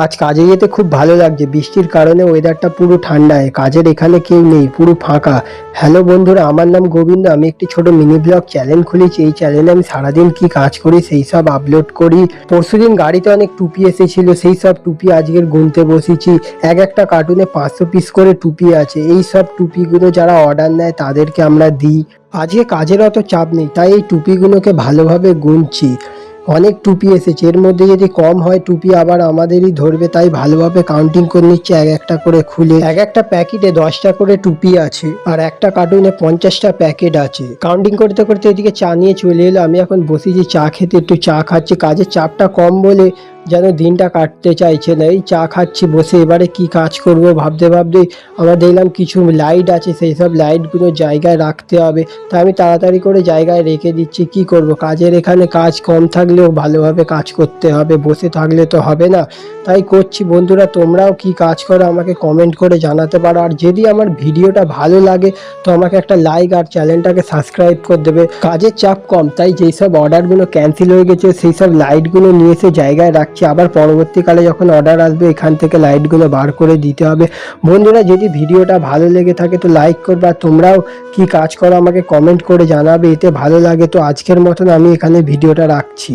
আজ কাজে যেতে খুব ভালো লাগছে। বৃষ্টির কারণে ওয়েদারটা পুরো ঠান্ডায়, কাজের এখানে কেউ নেই, পুরো ফাঁকা। হ্যালো বন্ধুরা, আমার নাম গোবিন্দ। আমি একটি ছোট মিনি ব্লগ চ্যানেল খুলেছি। এই চ্যানেলে আমি সারাদিন কি কাজ করি সেই সব আপলোড করি। পরশুদিন গাড়িতে অনেক টুপি এসেছিল, সেই সব টুপি আজকের গুনতে বসেছি। এক একটা কার্টুনে 500 পিস করে টুপি আছে। এই সব টুপিগুলো যারা অর্ডার নেয় তাদেরকে আমরা দিই। আজকে কাজের অত চাপ নেই, তাই এই টুপিগুলোকে ভালোভাবে গুনছি। অনেক টুপি এসেছে, এর মধ্যে যদি কম হয় টুপি আবার আমাদেরই ধরবে, তাই ভালোভাবে কাউন্টিং করে নিচ্ছে এক একটা করে খুলে। এক একটা প্যাকেটে 10টা করে টুপি আছে, আর একটা কার্টুনে 50টা প্যাকেট আছে। কাউন্টিং করতে করতে এদিকে চা নিয়ে চলে এলো। আমি এখন বসেছি চা খেতে, একটু চা খাচ্ছি। কাজের চাপটা কম বলে যেন দিনটা কাটতে চাইছে না। এই চা খাচ্ছি বসে। এবারে কি কাজ করব ভাবতে ভাবতে আমরা দেখলাম কিছু লাইট আছে, সেই সব লাইটগুলো জায়গায় রাখতে হবে। তাই আমি তাড়াতাড়ি করে জায়গায় রেখে দিচ্ছি। কি করব, কাজের এখানে কাজ কম থাকলেও ভালোভাবে কাজ করতে হবে, বসে থাকলে তো হবে না, তাই করছি। বন্ধুরা, তোমরাও কি কাজ করো আমাকে কমেন্ট করে জানাতে পারো। আর যদি আমার ভিডিওটা ভালো লাগে তো আমাকে একটা লাইক আর চ্যানেলটাকে সাবস্ক্রাইব করে দেবে। কাজের চাপ কম, তাই যেই সব অর্ডারগুলো ক্যান্সেল হয়ে গেছে সেই সব লাইটগুলো নিয়ে এসে জায়গায় রাখছি। আবার পরবর্তীকালে যখন অর্ডার আসবে এখান থেকে লাইটগুলো বার করে দিতে হবে। বন্ধুরা, যদি ভিডিওটা ভালো লেগে থাকে তো লাইক করবে, আর তোমরাও কি কাজ করো আমাকে কমেন্ট করে জানাবে, এতে ভালো লাগে। তো আজকের মতন আমি এখানে ভিডিওটা রাখছি।